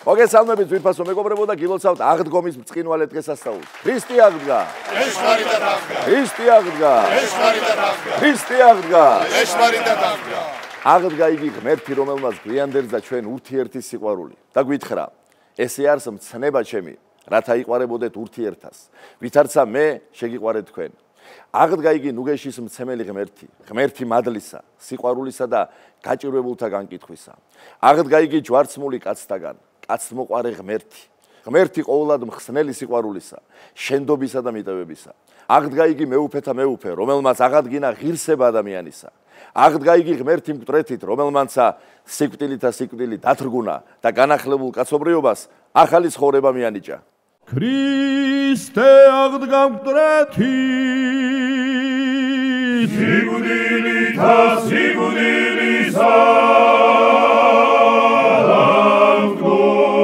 მოგესალმებით ძვირფასო მეგობრებო და გილოცავთ აღდგომის ბრწყინვალე დღესასწაულს. ქრისტე აღდგა. ეშმარიტად აღდგა. ქრისტე აღდგა. ეშმარიტად აღდგა. ქრისტე აღდგა. ეშმარიტად აღდგა. აღდგა იგი ღმერთი, რომელმაც გვიანდერძა ჩვენ ურთიერთი სიყვარული და გვითხრა: ესე არის მცნება ჩემი, რათა იყварებოდეთ ურთიერთას, ვითარცა მე შეგიყვარეთ თქვენ. აღდგა იგი ნუგეშის მცემელი ღმერთი, ღმერთი მადლისა, სიყვარულისა და გაჭირვებულთა განკითხვისა. აღდგა იგი ჯვარცმული კაცთაგან, კაცთმოყვარე ღმერთი, ღმერთი ყოვლად მხსნელი სიყვარულისა, შენდობისა და მიტევებისა. აღდგა იგი მეუფეთა მეუფე, რომელმაც აღადგინა ღირსება ადამიანისა. აღდგა იგი ღმერთი მკვდრეთით, რომელმანცა სიკვდილითა სიკვდილი დათრგუნა და განახლებულ კაცობრიობას ახალი ცხოვრება მიანიჭა. ქრისტე აღდგა მკვდრეთით, სიკვდილითა სიკვდილისა დამკვდრელი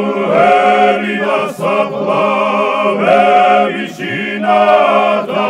და საფლავები შინათა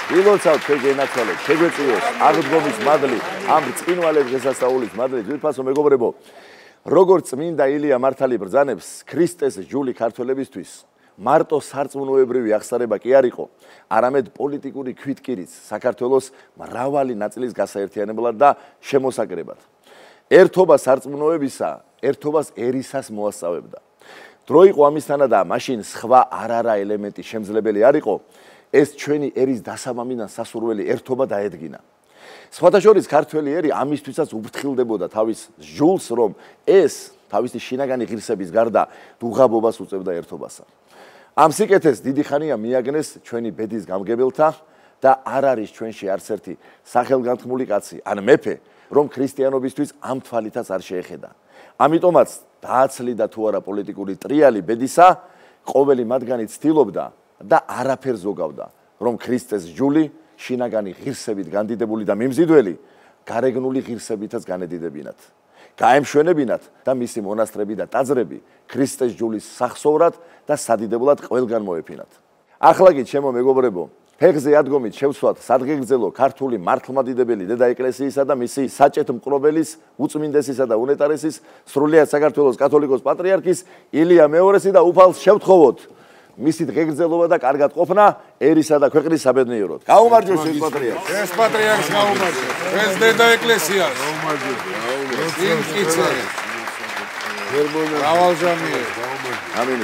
გილოცავთ თქვენ გენაცვალეთ, შეგვეწიოს აღდგომის მადლი, ამ ბრწყინვალე დღესასწაულის მადლი. ძვირფასო მეგობრებო, როგორც წმინდა ილია მართალი ბრძანებს, ქრისტეს ჯული ქართველებისთვის მარტო სარწმუნოებრივი აღსარება კი არ იყო, არამედ პოლიტიკური ქვითკირიც საქართველოს მრავალი ნაწილის გასაერთიანებლად და შემოსაკრებად. ერთობა სარწმუნოებისა, ერთობას ერისას მოასწავებდა. დრო იყო ამისთანა და მაშინ სხვა არარა ელემენტი შემძლებელი არ იყო, ეს ჩვენი ერის დასამამიდან სასურველი ერთობა დაედგინა. სხვათა შორის ქართველი ერი ამისთვისაც უფრთხილდებოდა თავის ჟულს, რომ ეს თავისი შინაგანი ღირსების გარდა დუღაბობას უწევდა ერთობასა. ამ სიკეთეს დიდი ხანია მიაგნეს ჩვენი ბედის გამგებელთა და არ არის ჩვენში არც ერთი სახელგანთქმული კაცი ან მეფე, რომ ქრისტიანობისთვის ამ თვალითაც არ შეეხედა. ამიტომაც დააცლიდა თუ არა პოლიტიკური ტრიალი ბედისა, ყოველი მათგანი ცდილობდა და არაფერს ზოგავდა, რომ ქრისტეს ჯული შინაგანი ღირსებით განდიდებული და მიმზიდველი გარეგნული ღირსებითაც განედიდებინათ. გაემშვენებინათ და მისი მონასტრები და ტაძრები ქრისტეს ჯულის სახსოვრად და სადიდებლად ყველგან მოეფინათ. ახლა კი ჩემო მეგობრებო, ფეხზე ადგომით შევსვათ სადგეგრძელო ქართული მართლმადიდებელი დედა ეკლესიისა და მისი საჭეთ მკრობელის, უწმინდესისა და უნეტარესის, სრულიად საქართველოს კათოლიკოს პატრიარქის ილია მეორესი და უფალს შევთხოვოთ მისი დღეგრძელობა და კარგად ყოფნა ერისა და ქვეყნის საბედნიეროდ. გაუმარჯოს ეს პატრიარქს. ეს პატრიარქს გაუმარჯოს. ეს დედა ეკლესიას. გაუმარჯოს. იმკიცე. რავალჟამიე. ამინ.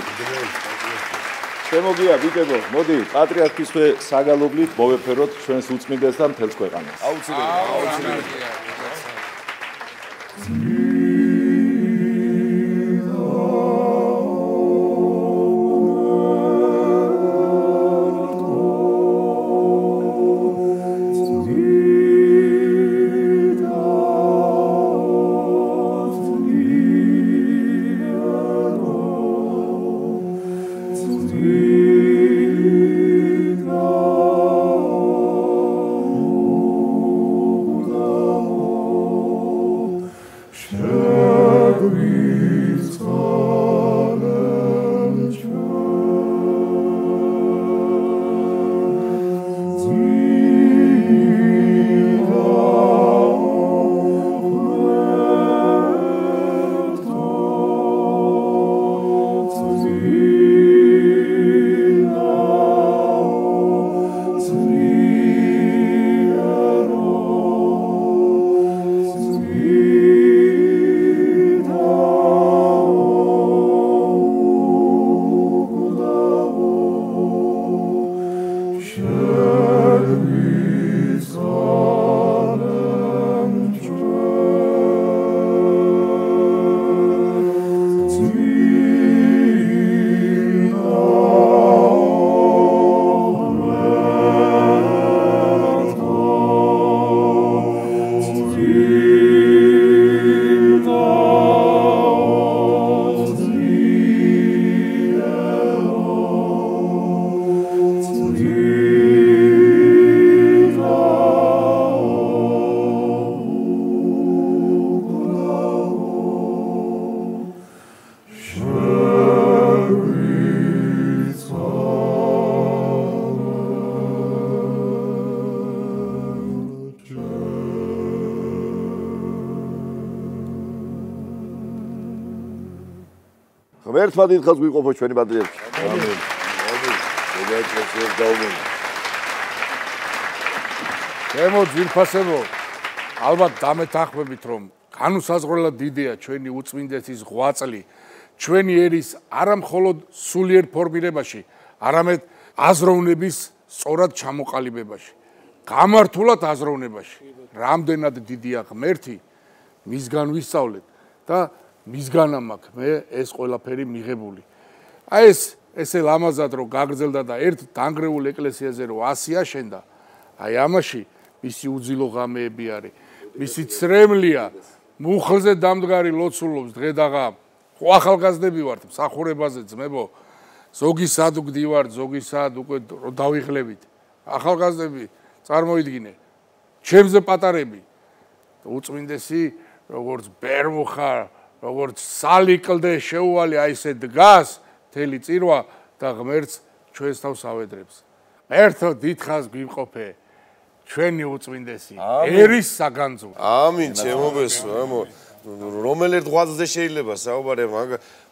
შემოგია ვიკებო, მოდი პატრიარქისვე საგალობლით მოვეფეროთ ჩვენს უწმინდეს და მთელს ქვეყანას. აუცილებლად. ღმერთმა დიდხანს გვიყოფო ჩვენი პატრიარქი. ამინ. ჩემო ძვირფასებო, ალბათ დამეთანხმებით, რომ განუსაზღვრელად დიდია ჩვენი უწმინდეთის ღვაწლი, ჩვენი ერის არა მხოლოდ სულიერ ფორმირებაში, არამედ აზროვნების სწორად ჩამოყალიბებაში, გამართულად აზროვნებაში. რამდენად დიდია ღმერთი, მისგან ვისწავლეთ და მისგანამ აქ მე ეს ყველაფერი მიღებული. აი ესე ლამაზად რომ გაგრძელდა და ერთ დანგრეულ ეკლესიაზე რომ 100 აშენდა, აი ამაში მისი უძილო ღამეები არის, მისი ცრემლია, მუხლზე დამდგარი ლოცულობს დღე და ღამ. ხო ახალგაზრდები ვართ მსახურებაზე ძმებო, ზოგი სად ვგდივართ, ზოგი სად უკვე დავიღლებით. ახალგაზრდები წარმოიდგინე, ჩემზე პატარები, უწმინდესი როგორც ბერმუხარ, როგორც სალიკლდე შეუვალი აი ესე დგას მთელი წირვა და ღმერთს ჩვენს თავს ავედრებს. ერთო დიდხანს გვიმყოფე ჩვენი უწმინდესი ერის საგანძო. ამინ ჩემობესო, ამო რომელ ერთ ღვაწლზე შეიძლება საუბარი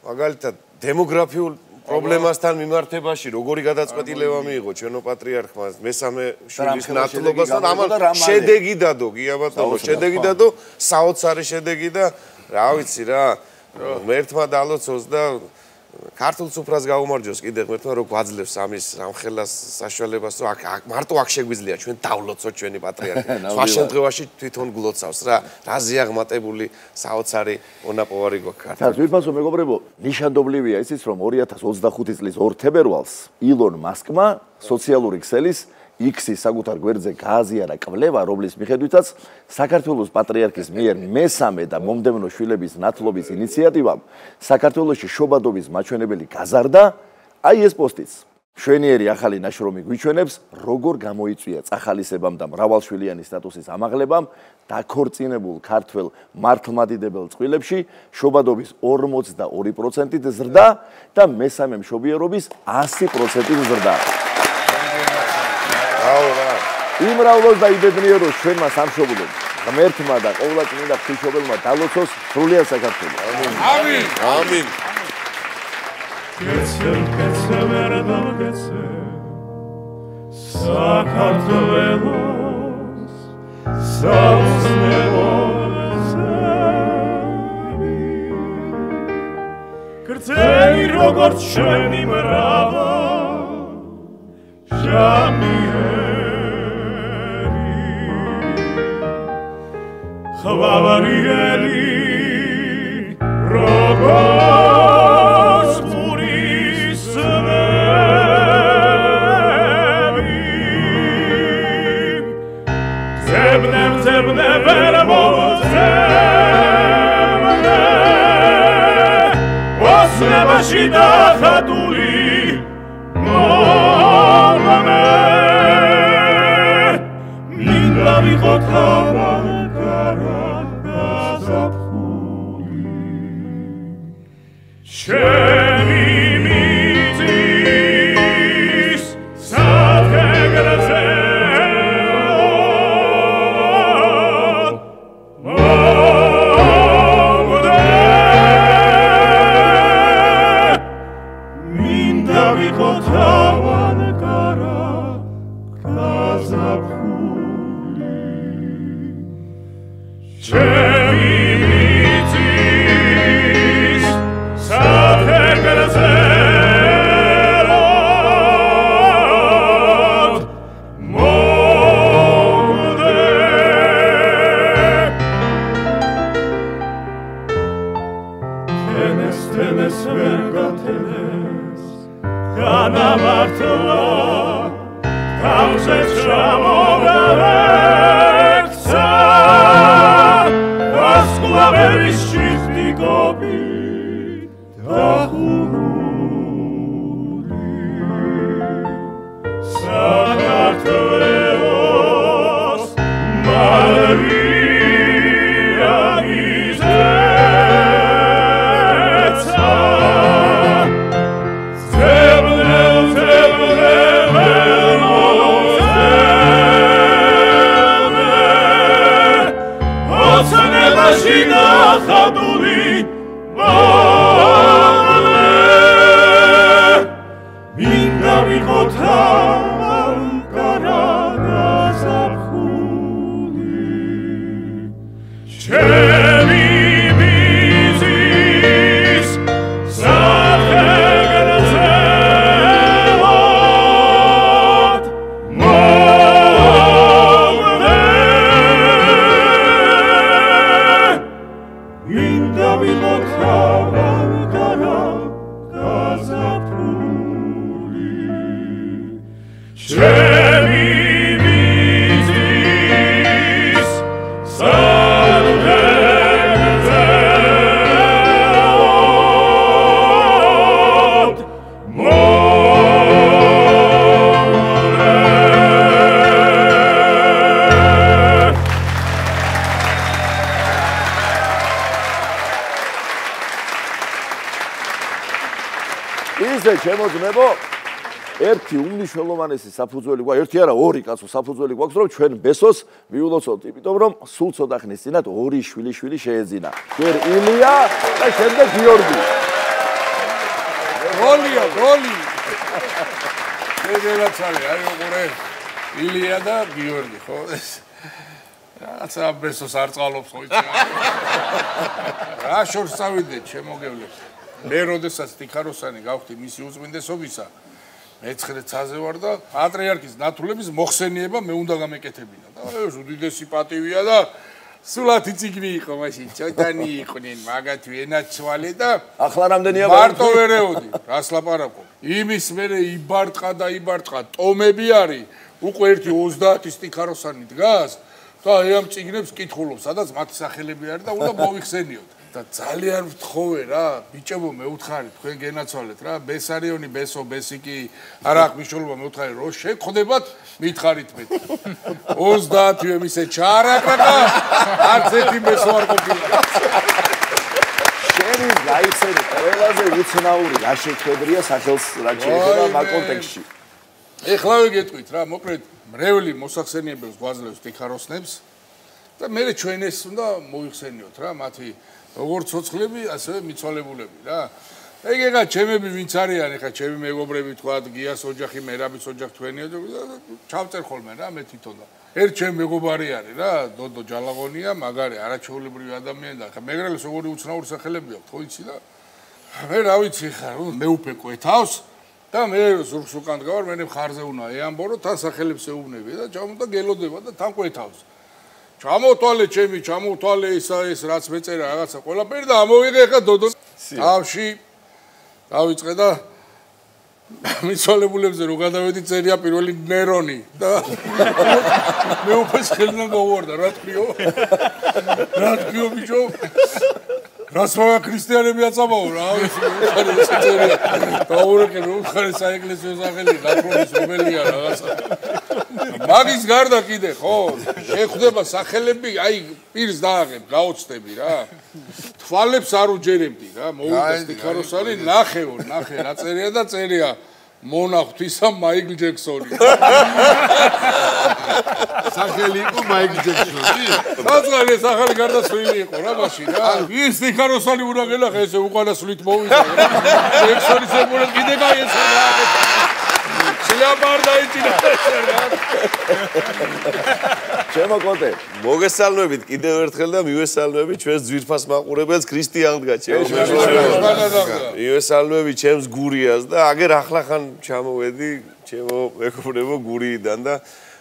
მაგალითად დემოგრაფიულ პრობლემასთან მიმართებაში როგორი გადაწყვეტილება მიიღო ჩვენო პატრიარქმა მესამე შვილის ნათლობას და ამან შედეგი დადო, გია ბატონო, შედეგი დადო, საოცარი შედეგი და რა ვიცი რა, ღმერთმა დალოცოს და ქართულ სუფრას გაუმარჯოს კიდე ღმერთმა რომ გვაძლევს ამის რამხელას საშუალებას რომ აქ მარტო აქ შეგვიძლია ჩვენ დავლოცოთ ჩვენი პატრიარქი. სხვა შემთხვევაში თვითონ გლოცავს რა ზიაღმატებული საოცარი მონაპოვარი გვაქვს. და ძვირფასო მეგობრებო, ნიშანდობლივია ისიც რომ 2025 წლის 2 თებერვალს ილონ მასკმა სოციალური ქსელის X-ის საკუთარ გვერდზე გააზიარა კვლევა, რომლის მიხედვითაც საქართველოს პატრიარქის მიერ მესამე და მომდევნო შვილების ნათლობის ინიციატივამ საქართველოში შობადობის მაჩვენებელი გაზარდა. აი ეს პოსტიც. შვენიერი ახალი ნაშრომი გვიჩვენებს, როგორ გამოიწვია წახალისებამ და მრავალშვილიანი სტატუსის ამაღლებამ დაქორწინებულ ქართველ მართლმადიდებელ წყვილებში შობადობის 42%-ით ზრდა და მესამე მშობიარობის 100%-ით ზრდა. იმრავლოს და იბედნიეროს ჩვენმა სამშობლომ, ღმერთმა და ყოვლადწმინდა ღვთისმშობელმა დალოცოს სრულიად საქართველო. ამინ. ამინ. საქართველოს გრძელი როგორც ჩვენი მრავალი Χαβαριέλη, ρογός πουρίσμευει Ζεμπνε βέρμο, ζεμπνε Ως νεβაში τα χατούλη, μόναμε Μην λάβει χωτάρα Shemi mitis sategrazeo Mogde Minda vikotavan kara kazapuli Shemi Shina Khaduli, Mole. ისე ჩემო ძმებო, ერთი უმნიშვნელოვანესი საფუძველი გვაქვს, ერთი არა, ორი კაცო საფუძველი გვაქვს, რომ ჩვენ ბესოს მიულოცოთ, იმიტომ რომ სულ ცოტა ხნის წინათ ორი შვილი შეეძინა. ჯერ ილია და შემდეგ გიორგი. გოლი. შეგელაცალე, აი უყურე. ილია და გიორგი, ხო? რაცა ბესოს არ წყალობს ხო იცი. რა შორს წავიდეთ, შემოგევლეთ. მე როდესაც ტიქაროსანი გავხდი მისი უწმინდესობისა, მეცხრე ცაზე ვარ და პატრიარქის ნათულების მოხსენიება მე უნდა გამეკეთებინა. და ეს უდიდესი პატივია და სულათი ციგნი იყო მაშინ, ჩოთანი იყვნენ, მაგათი ენაცვალე და ახლა რამდენია მარტო ვერეოდი, რას ლაპარაკობ. იმის მერე იბარტყა ტომები არის, უკვე ერთი 30-ის ტიქაროსანი დგას და ამ ციგნებს კითხულობს, სადაც მათი სახელები არის და უნდა მოვიხსენიოთ. და ძალიან ვთხოვე რა, ბიჭებო მეუთხარით, თქვენ გენაცვალეთ რა, ბესარიონი, ბესო, ბესიკი, არა აქვს მნიშვნელობა, მეუთხარით, რომ შეგხვდებათ, მითხარით მე. 30-ივე მისე ჩაარაკრაკა, არც ერთი ბესო არ ყოფილა. შენი გაიცნო ყველაზე უცნაური რა შეხედრია სახელს რა შეიძლება მაგ კონტექსტში. ეხლავე გეტყვით რა, მოკლედ მრევლი მოსახსენიებელს გვაძლევს ტიქაროსნებს და მე ჩვენეს უნდა მოიხსენიოთ რა, მათი როგორც ცოცხლები, ასევე მიცვალებულები რა. ეგ ჩემები ვინც არიან, ეხლა ჩემი მეგობრები თქვა, გიას ოჯახი, მერაბის ოჯახი თქვენია და ჩავწერ ხოლმე რა, მე თვითონ და ერთ ჩემი მეგობარი არის რა, დოდო ჯალაღონია, მაგარი არაჩვეულებრივი ადამიანი და ხა მეგრელს როგორი უცნაური სახელები აქვს, ხო იცი და მე რა ვიცი ხა, მე უფე კვეთავს და მე ზურგს უკან დგავარ, მე მხარზე უნდა ეამბორო, თან სახელებს ეუბნები და ჩამოდა გელოდება და თან კვეთავს. ჩამოთვალე ჩემი, ჩამოთვალე ეს რაც მეწერა რაღაცა ყველაფერი და ამოვიღე ხა დოდოს თავში დავიწყე და მიცვალებულებზე რო გადავედი წერია პირველი ნერონი და მე უფეს ხელიდან გავუვარდა რა თქიო ბიჭო რას მაგა ქრისტიანები აწამაო რა ვიცი ეს წერია დაურეკე რომ ხარი საეკლესიო სახელი ნაკრონის რომელია რაღაცა მაგის გარდა კიდე ხო შეხვდება სახელები აი პირს დააღებ გაოცდები რა თვალებს არ უჯერებდი რა მოვიდა ტიქაროსანი ნახე რა წერია და წერია მონახთვისა მაიკლ ჯექსონი სახელი იყო მაიკლ ჯექსონი საწყალი სახელი გარდაცვლილი იყო რა მაშინ რა ის ტიქაროსანი უნდა გელახე ესე უკანასვლით მოვიდა ჯექსონის ებოლე კიდე გაიეცა რა სილაბარდა იჭირა ჩემო კონტე მოგესალმებით კიდევ ერთხელ და მივესალმებით ჩვენს ძვირფას მაყურებელს ქრისტი აღდგა ჩემო მივესალმებით ჩემს გურიას და აგერ ახლახან ჩამოვედი ჩემო მეგობრებო გურიიდან და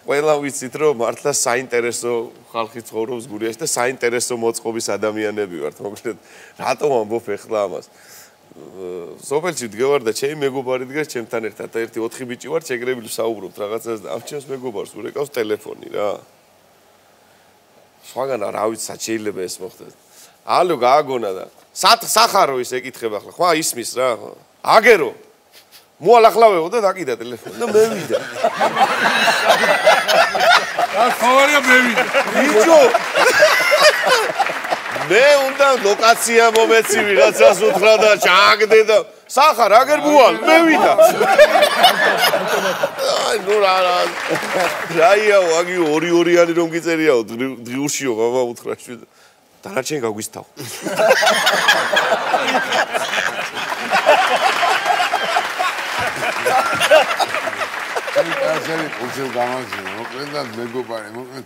ყველა ვიცით რომ მართლა საინტერესო ხალხი ცხოვრობს გურიაში და საინტერესო მოწყობის ადამიანები ვართ მოკლედ რატომ ამბობ ეხლა ამას სოფელში ვდგევარ და ჩემი მეგობარი დგას ჩემთან ერთად და ერთი 4 ბიჭი ვართ შეგრებილი ვსაუბრობთ რაღაცას და ამ ჩემს მეგობარს ურეკავს ტელეფონი რა სხვაგან რა ვიცი სად შეიძლება ეს მოხდეს ალო გააგონა და სახარო ის ეკითხება ახლა ხმა ისმის რა აგერო მოალახლავეო და დაკიდა ტელეფონი და მე ვიდა რა ხوارია მე ვიდა ბიჭო მე უნდა ლოკაცია მომეცი ვიღაცას უთხრა და ჩააგდე და სახარ აგერ მოვალ მე ვიდა აი ნუ რაიაო აგი ორი-ორიანი რომ გიწერიაო დღიურშიო მამა უთხრა შვიდა დანარჩენი გაგვისთავ კაცები პურცელ გამახსენე მოკლედ და მეგობარი მოკლედ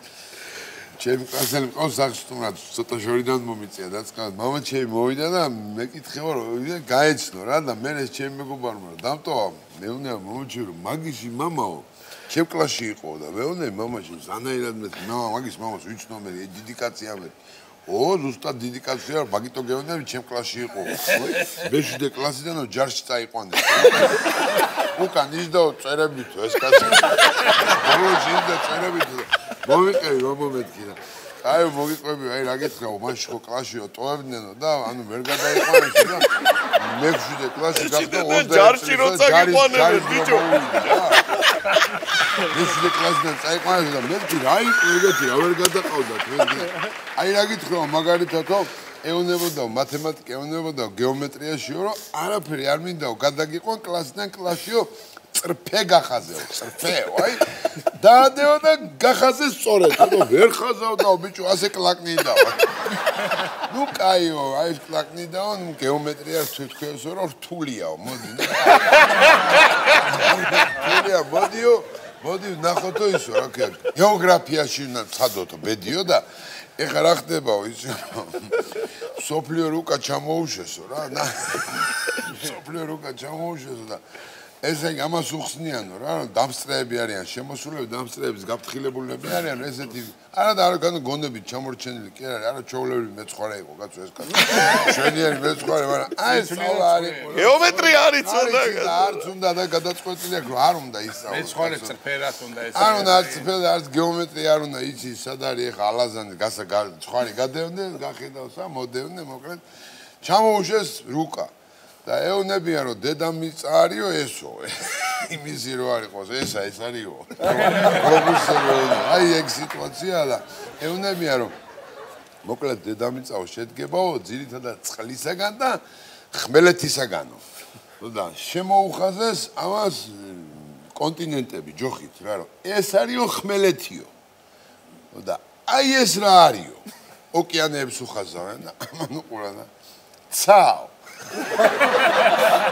ჩემი კაცები ყავს სახშტუმრად ცოტა შორიდან მომიწია და წყალ მამა ჩემი მოვიდა და მეკითხება რომ გაეცნო რა და მე ეს ჩემი მეგობარმა დამტოვა მეუნე მომჩი რომ მაგისი მამაო ჩემ კლასში იყო და მეუნე მამაში ზანაირად მე მაგის მამას ვიცნო მე დიდი კაცია მე ზუსტად დიდი კაცია მაგიტო გეუნე ჩემ კლასში იყო მეშვიდე კლასიდან ჯარში წაიყვანე უკან ისდაო წერებით ეს კაცი ბოლოში ისდა წერებით მოვიყევი მომენტი და აი მოგიყვები აი რა გეთხაო მაშინ ხო კლასშიო ტოვებდნენო და ანუ ვერ გადაიყვანეს და მეშვიდე კლასში გახდა 20 ჯარში როცა გიყვანებენ ბიჭო მეშვიდე კლასიდან წაიყვანეს და მე რა იყო ეგეთი რა ვერ გადაყავდა თქვენ აი რა გითხრა მაგალითათო ეუნებოდაო მათემატიკა, ეუნებოდაო გეომეტრიაშიო, რომ არაფერი არ მინდაო გადაგიყვან კლასიდან კლასიო წრფე გახაზეო, წრფეო, აი დაადეო და გახაზე სწორედ, თქო ვერ ხაზავდაო ბიჭო, ასე კლაკნიდაო. ნუ კაიო, აი კლაკნიდაო, ნუ გეომეტრიას თქვენსო რომ რთულიაო, მოდი. რთულია, მოდი ნახოთო ისო, რა ქვია, გეოგრაფიაში ცადოთო ბედიო და ეხლა რა ხდებაო ისო. სოფლიო რუკა ჩამოუშვესო რა, სოფლიო რუკა ჩამოუშვესო და ესე ამას უხსნიანო რა, დამსწრეები არიან, შემოსულები დამსწრეების გაფრთხილებულები არიან, ესეთი არა გონები ჩამორჩენილი კი არა, არა ჩოვლები მეცხვარე იყო, კაცო ეს კაცო. შვენიერი მეცხვარე, მაგრამ აი სწავლა არის. გეომეტრია არის ცოტა. არც უნდა და გადაწყვეტილი აქვს, რომ არ უნდა ისწავლოს. მეცხვარე წრფერად უნდა ეს. არ უნდა წრფერად, არც გეომეტრია არ უნდა იცის, სად არის ეხა ალაზანი, ცხარი გადევდნენ, გახედავს, მოდევდნენ, მოკლედ ჩამოუშვეს რუკა. და ეუნებიან რომ დედამიწა არისო ესო იმისი რო არისო ეს არისო აი ეგ სიტუაცია და ეუნებიან რომ მოკლედ დედამიწაო შედგებაო ძირითადად წყლისაგან და ხმელეთისაგანო და შემოუხაზეს ამას კონტინენტები ჯოხით რა რომ ეს არისო ხმელეთიო და აი ეს რა არისო ოკეანეებს უხაზავენ და ამან უყურანა ცაო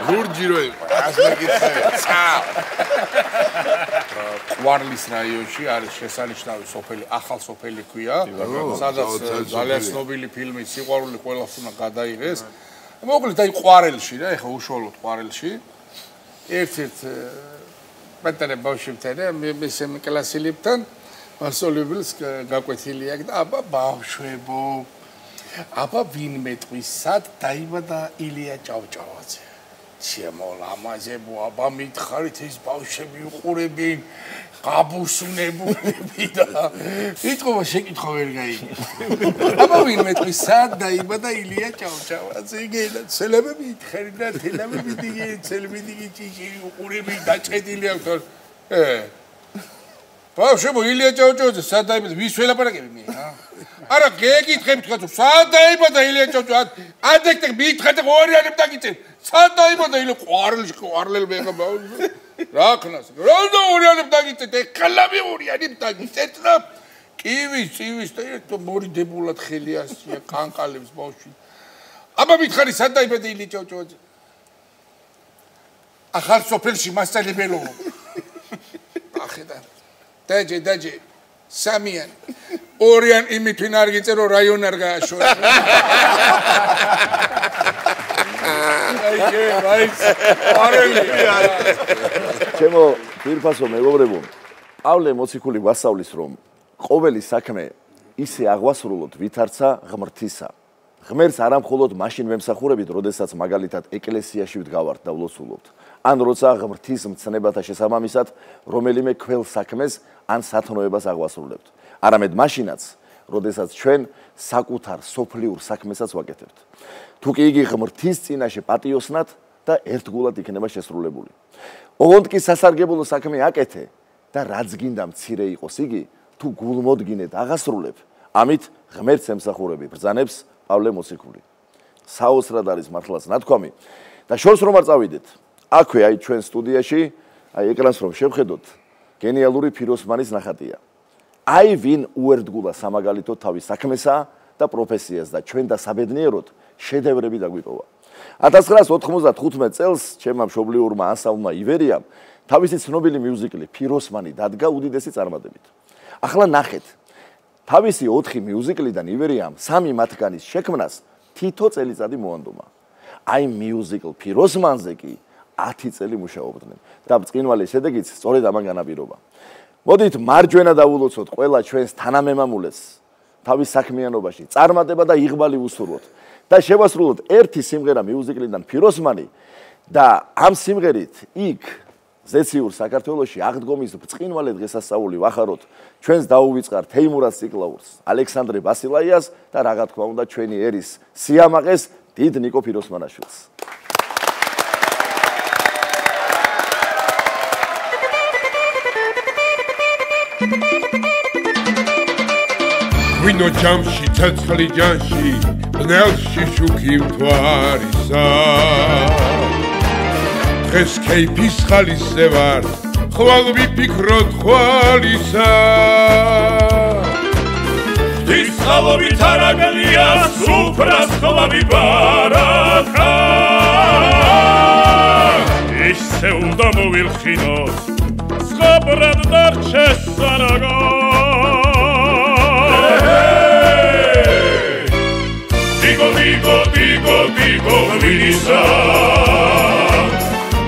ლურჯი რო იყო ასე გითხარი ცაო ყვარლის რაიონში არის შესანიშნავი სოფელი ახალ სოფელი ქვია სადაც ძალიან ცნობილი ფილმი სიყვარული ყველას უნდა გადაიღეს მოკლედ აი ყვარელში რა ეხა უშუალოდ ყვარელში ერთ-ერთ პეტრე ბავშვებთან მესამე კლასელებთან მასწავლებელს გაკვეთილი აქვს და აბა ბავშვებო აბა ვინმე ტყვის სად დაიბადა ილია ჭავჭავაძე შემოლამაზებო აბა მითხარით ეს ბავშვები უყურებენ გაბუსუნებულები და იტყობა შეკითხვა ვერ გაიგე აბა ვინმე ტყვის სად დაიბადა ილია ჭავჭავაძე გედა ცელებები ითხარი და თელებები დგე ცელებები ჭიჭი უყურებენ დაჭედილი აქვს ბავშვებო ილია ჭავჭავაძე სად დაიბადა ვის ველაპარაკები მე არა გეკითხები თქვა სად დაიბადა ილია ჭავჭავაძე ადექტე მითხარით ორიანებ დაგიწევ სად დაიბადა ილია ყვარლელები ეხა ბავშვი რა ხნას რა ორიანებ დაგიწევ ეხლა მე ორიანებ დაგიწევ და კივის წივის და ერთო მორიდებულად ხელი ასია კანკალებს ბავშვი აბა მითხარი სად დაიბადა ილია ჭავჭავაძე ახალ სოფელში მასწავლებელო ახედა დაჯე სამიან ორიან იმითვინ არ გიწერო რაიონ არ გააშორა ჩემო პირფასო მეგობრებო პავლე მოციქული გვასწავლის რომ ყოველი საქმე ისე აღვასრულოთ ვითარცა ღმრთისა ღმერთს არა მხოლოდ მაშინ ვემსახურებით როდესაც მაგალითად ეკლესიაში ვდგავართ და ვლოცულობთ ან როცა ღმრთის მცნებათა შესაბამისად რომელიმე ქվել საქმეს ან სათნოებას აღვასრულებთ არამედ მაშინაც როდესაც ჩვენ საკუთარ სოფლიურ საქმესაც ვაკეთებთ თუ კი იგი ღმრთის წინაშე პატიოსნად და ერთგულად იქნება შესრულებული ოღონდ კი სასარგებლო საქმე აკეთე და რაც გინდა მცირე იყოს იგი თუ გულმოდგინედ აღასრულებ ამით ღმერთს ემსახურები ბრძანებს პავლე მოციქული საოცრად არის მართლაც ნათქვამი და შორს რომ არ წავიდეთ აქვე აი ჩვენ სტუდიაში აი ეკრანს რომ შევხედოთ გენიალური ფიროსმანის ნახატია აი ვინ უერთგულა სამაგალითო თავის საქმესა და პროფესიას და ჩვენ და საბედნიეროდ შედევრები დაგვიპოვა 1995 წელს ჩემმა მშობლიურმა ანსამბლმა ივერიამ თავისი ცნობილი მიუზიკლი ფიროსმანი დადგა უდიდესი წარმატებით ახლა ნახეთ თავისი 4 მიუზიკლიდან ივერიამ 3 მათგანის შექმნას თითო წელიწადი მოანდომა აი მიუზიკლ ფიროსმანზე კი 10 წელი მუშაობდნენ და ბწყინვალე შედეგიც სწორედ ამან განაპირობა მოდით მარჯვენა დავულოცოთ ყველა ჩვენს თანამემამულეს თავის საქმიანობაში წარმატება და იღბალი უსურვოთ და შევასრულოთ ერთი სიმღერა მიუზიკლიდან ფიროსმანი და ამ სიმღერით იქ ზეციურ საქართველოში აღდგომის ბწყინვალე დღესასწაული ვახაროთ ჩვენს დაუვიწყარ თეიმურაზ ციკლაურს ალექსანდრე ბასილაიას და რაღა თქვა უნდა ჩვენი ერის სიამაყეს დიდ ნიკო ფიროსმანაშვილს ღვინო ჯამში ცეცხლი ჯანში ბნელში შუქი მთვარისა დღეს კეიფის ხალისზე ვარ ხვალ ვიფიქროთ ხვალისა ღვთის წყალობით არაგლია სუფრას ხვამი ბარაკა ისე უნდა მოვილხინოს ზღაბრად დარჩეს სარაგა Digo, vinisa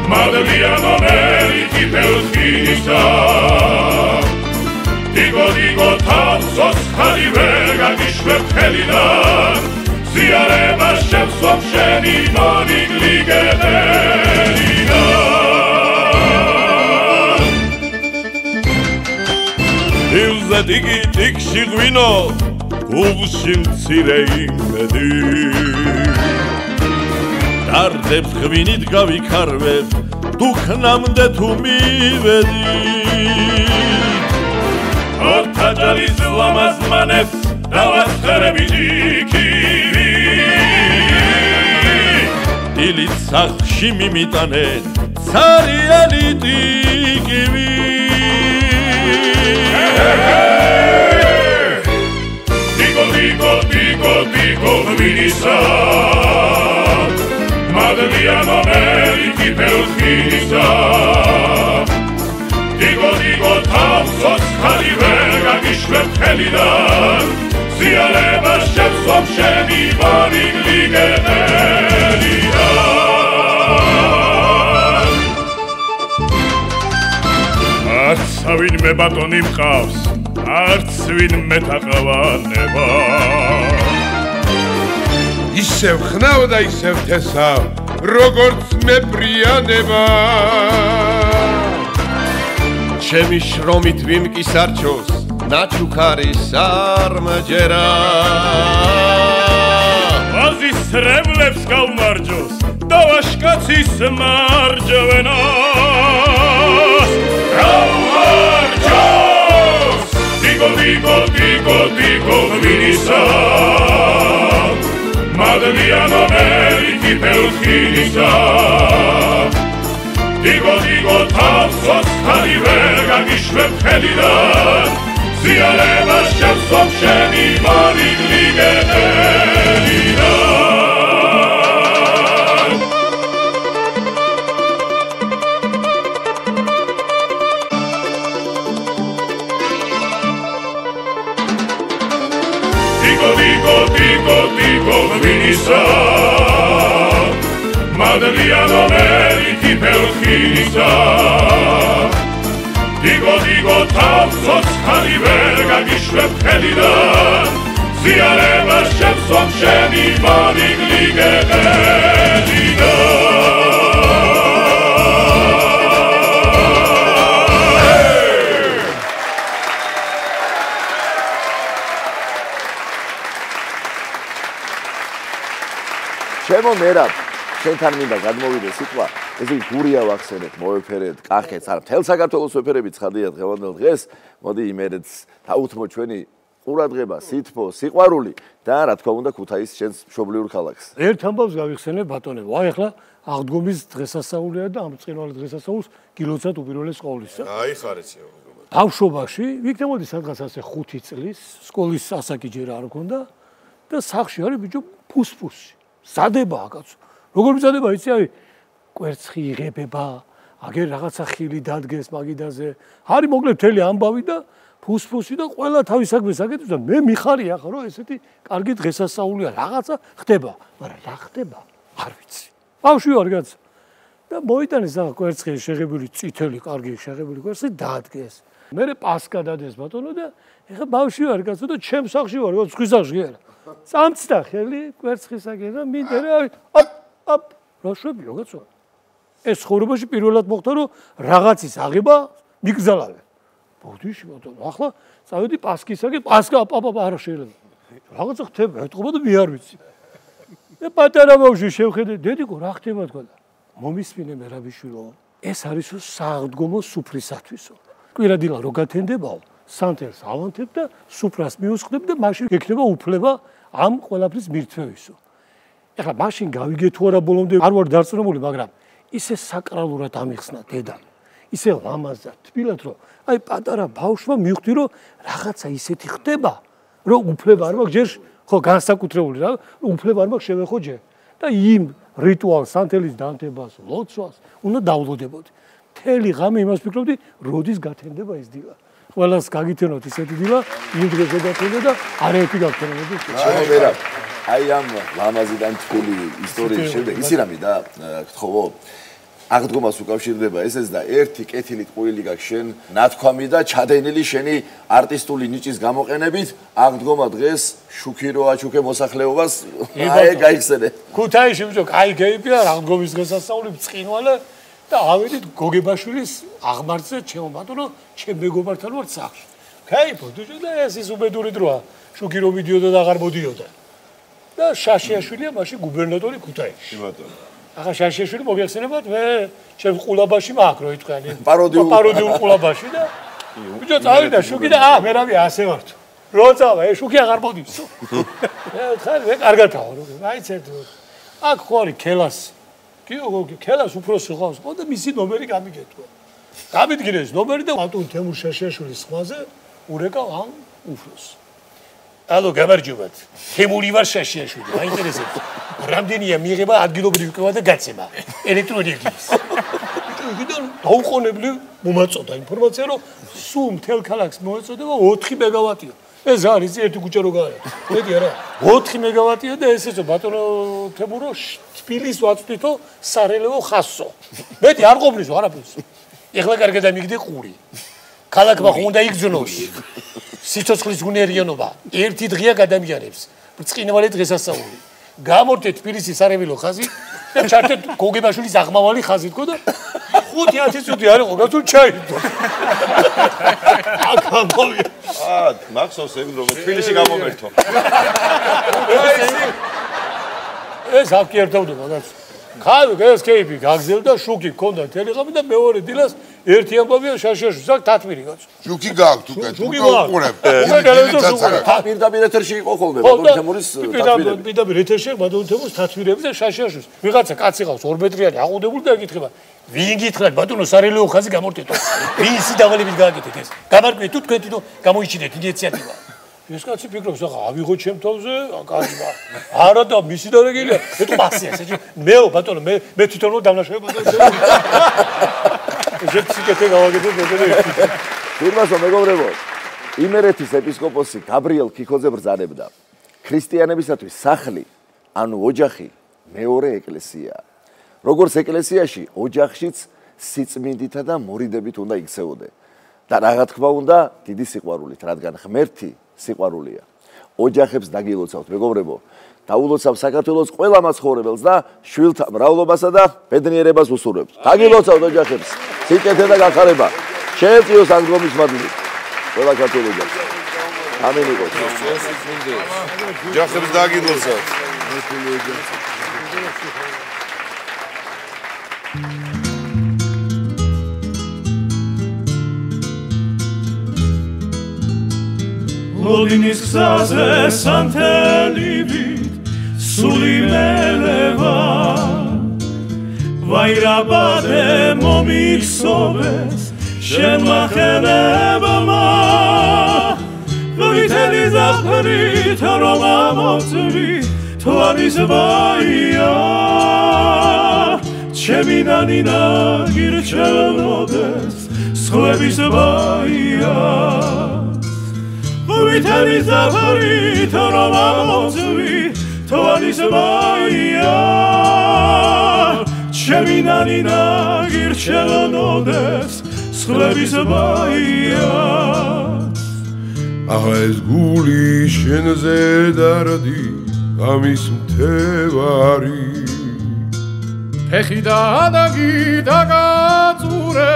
Madliano meriti pelfinisa Digo, tanzos halivega gishvep helidan Ziareba shevsov sheni monig ligedelidan Ilze digi tikshi gwino Uvshi mtsire imedi Dardebs ღვინით გავიქარვებ დუქნამდე თუ მივედით ორთაჯალის ლამაზმანებს დავასხერები ჯიქირი დილით სახლში მიმიტანენ ცარიელი ტიკივი Digo, vinisa Madliano meriti pelfinisa Digo, tanzos halivega gishvep helidan Ziareba shevsov sheni monig ligedelidan Arts vinme batoni mqavs Arts vinme taqavaნება ისევ ხნავ და ისევ თესავ როგორც მებრიანება ჩემი შრომით ვიმკისარჩოს ნაჩუქარის არმჯერა ვაზის რემლებს გავმარჯოს და ვაშკაცის მარჯვენას გავმარჯოს Digo, vinisa Madliano meriti pelfinisa Digo, tanzos halivega gishvep helidan Ziareba shevsov sheni monig ligedelidan Digo, vinisa Madliano meriti pelfinisa Digo, tanzos halivega gishvep helidan Ziareba shevsov sheni monig ligedelidan ჩემო მერაბ, შენთან მინდა გადმოვიდე სიტყვა, ესე იგი გურია ვახსენეთ, მოეფერეთ, კახეთს, არა, მთელ საქართველოს ვეფერებით ცხადია დღევანდელ დღეს. მოდი იმერეთს დაუთმო ჩვენი ყურადღება, სითბო, სიყვარული და რა თქმა უნდა ქუთაისის შენს მშობლიურ ქალაქს. ერთ ამბავს გავიხსენებ ბატონებო, აი ახლა აღდგომის დღესასწაულია და ამ ბრწყინვალე დღესასწაულს გილოცავთ უპირველეს ყოვლისა. აიხარეცი ბავშვობაში, ვიქნებოდი სადღაც ასე 5 წლის, სკოლის ასაკი ჯერ არ მქონდა და სახლში არის ბიჭო ფუსფუსი. სადებაა კაცო. როგორ მზადება იცი აი კვერცხი იღებება, აგერ რაღაცა ხილი დადგეს მაგიდაზე. არის მოკლედ მთელი ამბავი და ფუსფუსი და ყველა თავის საქმეს აკეთებს და მე მიხარია ხო რომ ესეთი კარგი დღესასწაულია რაღაცა ხდება, მაგრამ რა ხდება? არ ვიცი. ბავშვი ვარ კაცო. და მოიტანეს რა კვერცხი შეღებული წითელი კარგი შეღებული კვერცხი დაადგეს. მე პასკა დადეს ბატონო და ეხა ბავშვი ვარ კაცო და ჩემ სახლში ვარ, სხვის სახლში არა. წამწდა ხელი კვერცხისაგან და მინდა აპ რა შვებიო კაცო. ეს ხორობაში პირველად მოხდა რომ რაღაცის აღება მიგზალავე. ბოდიში ბატონო, ახლა წავედი პასკისაგან, პასკა არა შეიძლება. რაღაცა ხდება, ეთყობა და მე არ ვიცი. და პატარა ბავშვი შევხედე, დედიკო რა ხდება თქვა და მომისმინე მერაბიშვილო, ეს არისო სააღდგომო სუფრისათვისო. კვირადილა რო გათენდებაო, სანთელს ავანთებ და სუფრას მიუსხდებ და მაშინ ექნება უფლება ამ ყველაფრის მირთვევისო. ეხლა მაშინ გავიგე თუ არა ბოლომდე არ ვარ დარწმუნებული, მაგრამ ისე საკრალურად ამიხსნა დედამ. ისე ლამაზად, თბილად რომ აი პატარა ბავშვმა მივხვდი რომ რაღაცა ისეთი ხდება, რომ უფლება არ მაქვს ჯერ ხო განსაკუთრებული რა, უფლება არ მაქვს შევეხო ჯერ და იმ რიტუალს სანთელის დანთებას, ლოცვას უნდა დავლოდებოდი. მთელი ღამე იმას ვფიქრობდი, როდის გათენდება ეს დილა. ყველას გაგითენოთ ისეთი დილა, იმ დღეს გადათენდა და არაერთი გაგთენებოდი. ჩემო აი ამ ლამაზიდან თბილი ისტორიის შემდეგ ისი რამე და გთხოვო აღდგომას უკავშირდება ესეც და ერთი კეთილი ტყუილი გაქვს შენ ნათქვამი და ჩადენილი შენი არტისტული ნიჭის გამოყენებით აღდგომა დღეს შუქიროა ჩუქე მოსახლეობას აი გაიხსენე ქუთაისში ბიჭო კაი გეიფია აღდგომის დღესასწაული ბრწყინვალე და ავედით გოგებაშვილის აღმართზე ჩემო ბატონო ჩემ მეგობართან ვარ სახლში кайფო ბიჭო და ეს ის უბედური დროა შუქირო მიდიოდა და აღარ მოდიოდა და შაშიაშვილია მაშინ გუბერნატორი ქუთაისში ბატონო ახლა შაშიაშვილი მოგეხსენებათ მე ჩემ ყულაბაში მაქვს რო იტყვიანი პაროდიულ ყულაბაში და ბიჭო წავიდა შუქი და მე რავი ასე ვარ თუ რო წავა ეს შუქი აღარ მოდის მე კარგათავ აი ცერტ აქ ხო არის ქელას ქელას უფროსი ხავს ხო და მისი ნომერი გამიგეთქვა გამიდგინეს ნომერი და ბატონ თემურ შაშიაშვილის ხმაზე ურეკავ ამ უფროსს ალო გამარჯობათ თემური ვარ შაშიაშვილი მაინტერესებს რამდენია მიიღება ადგილობრივი კვლევა და გაცემა ელექტროენერგიის იქიდან დაუყოვნებლივ მომაწოდა ინფორმაცია რომ სულ მთელ ქალაქს მოეწოდება 4 მეგავატია ეს არის ერთი ქუჩა რო გაარა მეტი არა 4 მეგავატია და ესეცო ბატონო თემურო თბილის ვაწვდითო სარელევო ხასო მეტი არ ყოფნისო არაფერს ეხლა კარგად ამიგდე ყური ქალაქმა უნდა იგზნოს სიცოცხლის გუნერიანობა ერთი დღეა გადამიარებს ბრწყინვალე დღესასწაული გამორთეთ თბილისის სარეველო ხაზი და ჩართეთ გოგებაშვილის აღმავალი ხაზი თქო და 5-10 წუთი არ იყო გასულ ჩაიდო აქ ამოვია მახსოვს ეგ რომ თბილისში გამომერთო ეს აქ ერთავდება რაც ხავი ეს კეიფი გაგზელდა შუქი ქონდა თელეღამი და მეორე დილას ერთი ამბავია შაშიაშვილი საკ თათმირი კაცო შუქი გაქვთ უკვე შუქი გაყურებ პირდაპირ ეთერში იყო ხოლმე ბატონ თემურის თათმირები პირდაპირ ეთერში ბატონ თემურის თათმირები და შაშიაშვილის ვიღაცა კაცი ყავს 2 მეტრიანი აყუდებული და ეკითხება ვინ გითხრათ ბატონო სარელეო ხაზი გამორთეთო ვინ ისი დავალებით გააკეთეთ ეს გამარკვეთ თუ თქვენ თვითონ გამოიჩინეთ ინიციატივა ეს კაცი ფიქრობს ახლა ავიღო ჩემ თავზე კარგია არა და მისი დარეგილია მე თუ მასია ესე მეო ბატონო მე თვითონ რომ დამნაშავე ბატონო ზეციკეთე გავაკეთე ბატონო თურმასო მეგობრებო იმერეთის ეპისკოპოსი გაბრიელ ქიქოძე ბრძანებდა ქრისტიანებისათვის სახლი ანუ ოჯახი მეორე ეკლესიაა როგორც ეკლესიაში ოჯახშიც სიწმინდითა და მორიდებით უნდა იქცეოდე და რა თქმა უნდა დიდი სიყვარულით რადგან ღმერთი სიყვარულია ოჯახებს დაგილოცავთ მეგობრებო დაულოცავ საქართველოს ყველა მაცხოვრებელს და შვილთა მრავლობასა და ბედნიერებას უსურვებთ დაგილოცავთ ოჯახებს სიკეთე და გახარება შეეწიოს აღდგომის მადლით ყველა ქართველ ოჯახს ამინ იყოს ოჯახებს დაგილოცავთ Odinis gzase santelivit suli meleva vairabade momiksoves shemachenebama Viteli zaprit romamotzvi tvaris vaia cheminanina girchelodes skhlevis vaia Viteli zaprit romamotzvi tvaris vaia cheminanina girchelodes skhlevis vaia ახლა ეს გული შენზე დარდი ამის მთევარი ფეხი და ადაგი დაგაწურე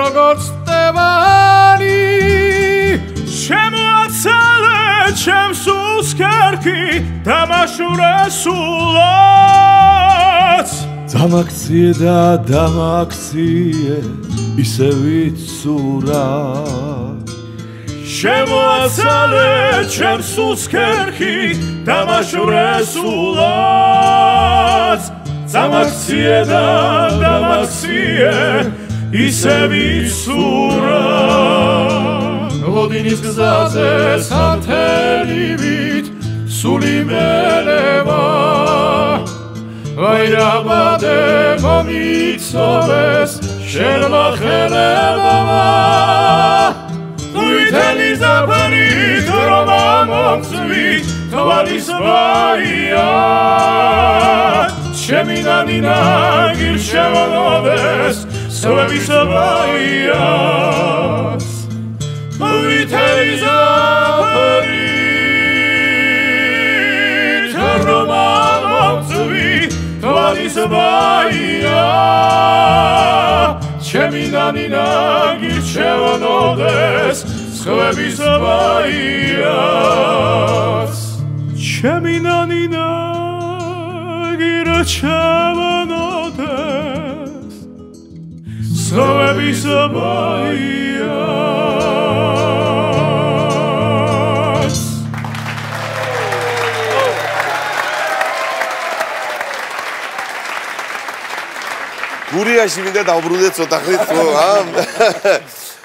როგორც ტევანი შემოაცალე ჩემს უსქერქი დამაშურე სულაც დამაქციე და დამაქციე ისე ვიცურა შემოაცალე ჩემს უსქერხი დამაშურე სულაც დამაქციე და დამაქციე ისე ვიცურა ლოდინის გზაზე სათელივით სული მელევა ვაირაბადე მომიცოვეს შენმა ხელებავა ვითელი ზაფხულით რომ ამომწვი თვალის ბაია ჩემი ნანინა გირშევანოდეს სვების ბაიას ვითელი ზაფხულით რომ ამომწვი თვალის ბაია ჩემი ნანინა გირჩევანოდეს სხვების ბაიას ჩემი ნანინა გირჩევანოდეს სხვების ბაიას გურიაში მინდა დავბრუნდეთ ცოტა ხნით ამ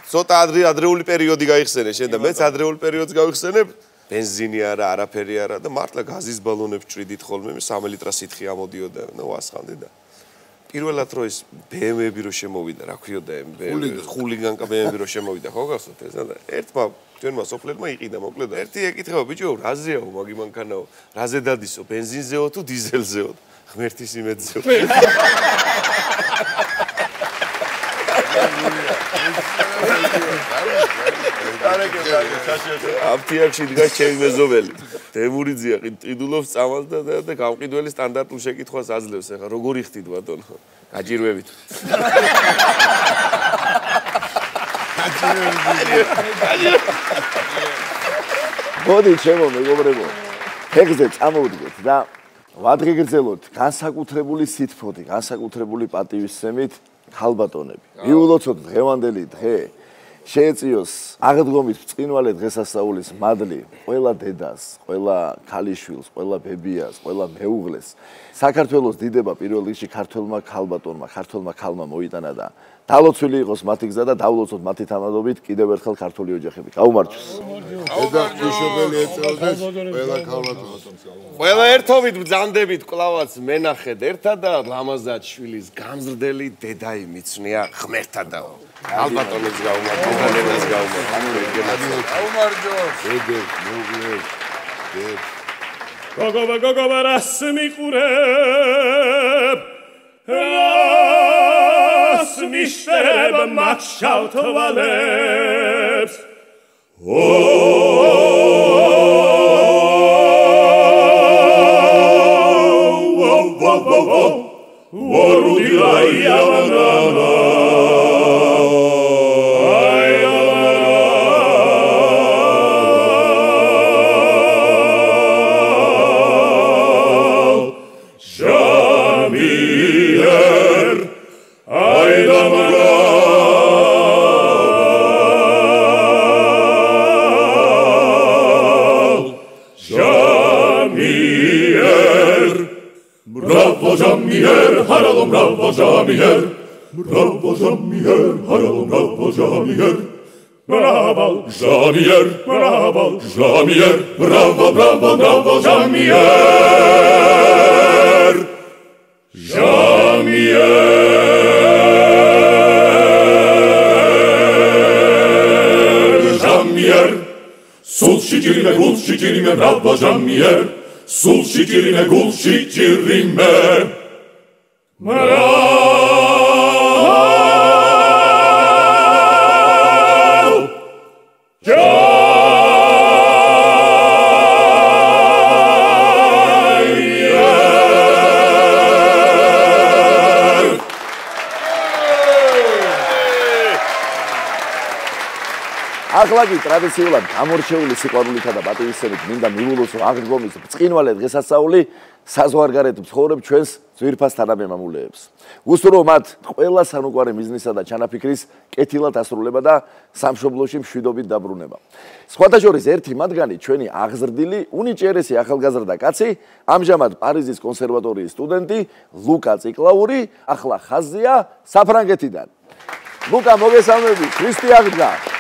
ცოტა ადრეული პერიოდი გაიხსენე შენ და მეც ადრეულ პერიოდს გავიხსენებ ბენზინი არა არაფერი არა და მართლა გაზის ბალონებს ჭრიდით ხოლმე 3 ლიტრა სითხე ამოდიოდა ნუ ასხამდი და პირველად რო ის BMW-ები რო შემოვიდა რა ქვიოდა ხულიგანკა BMW-ები რო შემოვიდა ხო გახსოვთ ეს და ერთმა ჩვენმა სოფლერმა იყიდა მოკლედ და ერთი ეკითხება ბიჭო რაზეაო მაგი მანქანაო რაზე დადისო ბენზინზეო თუ დიზელზეო ღმერთის იმედზეო აფთიაქში დგას ჩემი მეზობელი დემურიძია ყიდულობს წამალს და გამყიდველი სტანდარტულ შეკითხვას აძლევს ახლა როგორი ხდით ბატონო გაჭირვებით მოდი ჩემო მეგობრებო ფეხზე წამოვდგეთ და ვადღეგრძელოთ განსაკუთრებული სითფოთი განსაკუთრებული პატივისცემით ქალბატონები მიულოცოთ დღევანდელი დღე შეეწიოს აღდგომის ბრწყინვალე დღესასწაულის მადლი ყველა დედას, ყველა ქალიშვილს, ყველა ბებიას, ყველა მეუღლეს. საქართველოს დიდება პირველ რიგში ქართველმა ქალბატონმა, ქართველმა ქალმა მოიტანა და დალოცვილი იყოს მათი გზა და დავლოცოთ მათი თანადობით კიდევ ერთხელ ქართული ოჯახები. გაუმარჯოს. და ღვიშობელი ეწეოდეს ყველა ქალბატონს. ყველა ერთობით ბრძანდებით კლავაც მენახეთ ერთად და ლამაზად შვილის გამზრდელი დედაი მიცნია ღმერთადაო. ალბატონებს გაუმარჯოს, დედას გაუმარჯოს. გაუმარჯოს. დედებს, მეუღლეს, დედებს. გოგობა რას მიყურებ? რას მიშტერებ მათ შავ თვალებს? Sulci tirime gulci tirime ახლა კი ტრადიციულად გამორჩეული სიყვარულითა და პატივისცემით მინდა მივულოს აღდგომის ბრწყინვალე დღესასწაული საზღვარგარეთ მცხოვრებ ჩვენს ძვირფას თანამემამულეებს. უსურვო მათ ყველა სანუკვარე მიზნისა და ჩანაფიქრის კეთილად ასრულება და სამშობლოში მშვიდობით დაბრუნება. სხვათა შორის ერთი მათგანი ჩვენი აღზრდილი, უნიჭიერესი ახალგაზრდა კაცი, ამჟამად პარიზის კონსერვატორიის სტუდენტი ლუკა ციკლაური, ახლა ხაზია საფრანგეთიდან. ლუკა, მოგესალმები, ქრისტე აღდგა.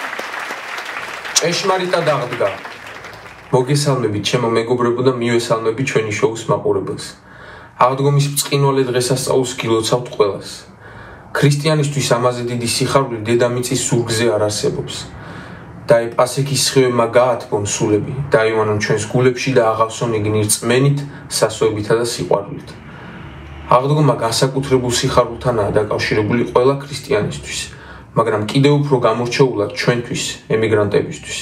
ჭეშმარიტად აღდგა. მოგესალმებით ჩემო მეგობრებო და მივესალმები ჩვენი შოუს მაყურებელს. აღდგომის ბრწყინვალე დღესასწაულს გილოცავთ ყველას. ქრისტიანისთვის ამაზე დიდი სიხარული დედამიწის ზურგზე არ არსებობს. და პასექის სხივებმა გაათბონ სულები, დაივანონ ჩვენს გულებში და აღავსონ იგნი რწმენით, სასოებითა და სიყვარულით. აღდგომა განსაკუთრებულ სიხარულთანაა დაკავშირებული ყველა ქრისტიანისთვის, მაგრამ კიდევ უფრო გამორჩეულად ჩვენთვის, ემიგრანტებისთვის.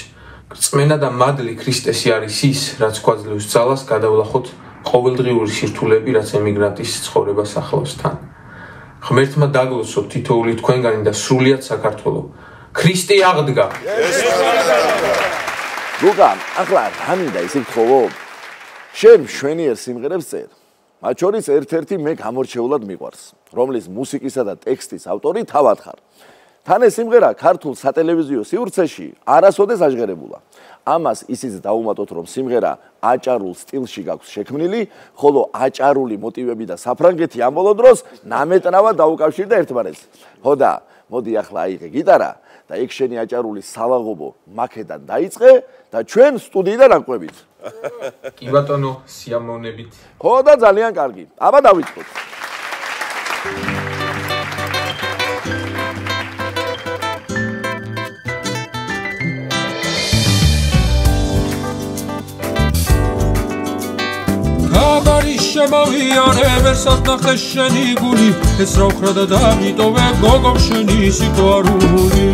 რწმენა და მადლი ქრისტესი არის ის, რაც გვაძლევს ძალას გადავლახოთ ყოველდღიური სირთულეები, რაც ემიგრანტის ცხოვრებას ახლავს თან. ღმერთმა დაგლოცოთ თითოეული თქვენგანი და სრულიად საქართველო. ქრისტე აღდგა. ლუკა, ახლა რა მინდა ისე გთხოვო? შენ მშვენიერ სიმღერებს წერს. მათ შორის ერთ-ერთი მე გამორჩეულად მიყვარს, რომლის მუსიკისა და ტექსტის ავტორი თავად ხარ. თან ეს სიმღერა ქართულ სატელევიზიო სივრცეში არასოდეს აჟღერებულა. ამას ისიც დაუმატოთ, რომ სიმღერა აჭარულ სტილში გაქვს შექმნილი, ხოლო აჭარული მოტივები და საფრანგეთი ამ ბოლო დროს ნამეტნავად დაუკავშირდა ერთმანეთს. ხო და მოდი ახლა აიღე გიტარა და იქ შენი აჭარული სალაღობო მაქედან დაიწყე და ჩვენ სტუდიიდან აკვებით. კი ბატონო, სიამოვნებით. ხო და ძალიან კარგი. აბა დავიწყოთ. შემოვიანე ვერსად ნახე შენი გული ეს რა ვხრა და დამიტოვე გოგო შენი სიყვარული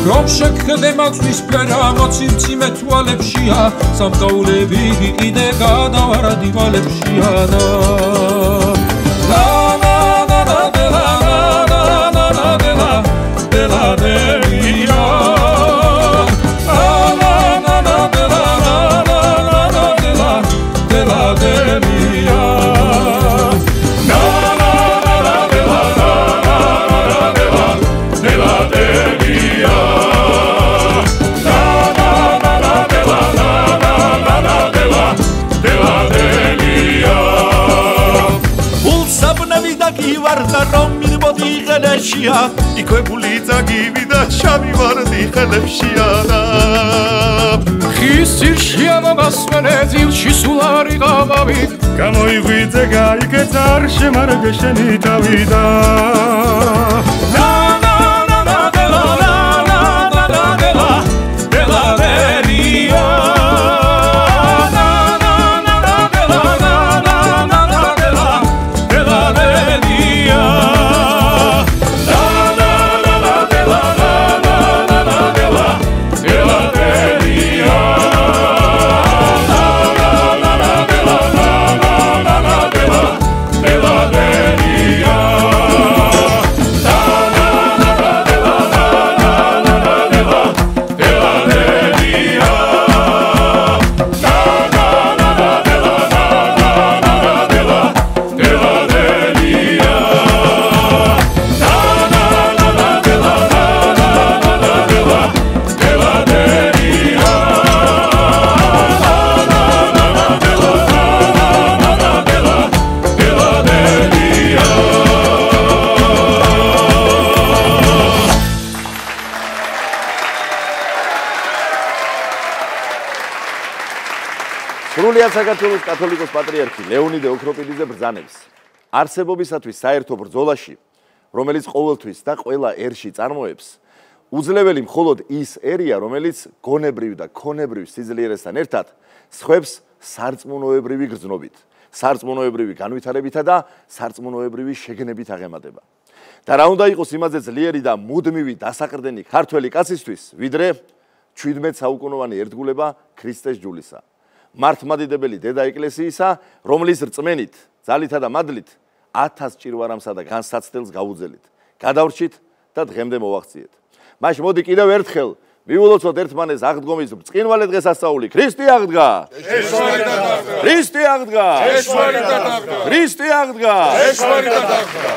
რომ შეგხედე მაქვს ფერა მოციმციმე თვალებშია სამკაულები კიდე გადავარა დივალებშია და ლა ლა ლა ლა ლა ლა ლა ლა იქვებული წაგივი და შავივარდი ხელებშია და ხის ძირშია მოგასმენე ძილში სულ არ იყავავით გამოიღვიძე გაიგეთ არ შემარგე შენი თავი და საქართველოს კათოლიკოს პატრიარქი ლეონიდე ოქროპილიძე ბრძანებს არსებობისათვის საერთო ბრძოლაში, რომელიც ყოველთვის და ყველა ერში წარმოებს, უძლეველი მხოლოდ ის ერია, რომელიც გონებრივ და ქონებრივ სიძლიერესთან ერთად სხვებს სარწმუნოებრივი გრძნობით, სარწმუნოებრივი განვითარებითა და სარწმუნოებრივი შეგნებით აღემატება. და რა უნდა იყოს იმაზე ძლიერი და მუდმივი დასაყრდენი ქართველი კაცისთვის, ვიდრე 17 საუკუნოვანი ერთგულება ქრისტეს ჯულისა. მართლმადიდებელი დედა ეკლესიისა, რომლის რწმენით, ძალითა და მადლით 1000 ჭირვარამსა და განსაცდელს გაუძელით. გადავრჩით და დღემდე მოვაღწიეთ. მაშ მოდი კიდევ ერთხელ მივულოცოთ ერთმანეთს აღდგომის ბრწყინვალე დღესასწაული. ქრისტე აღდგა! ქრისტე აღდგა! ქრისტე აღდგა! ეშვარიტად აღდგა!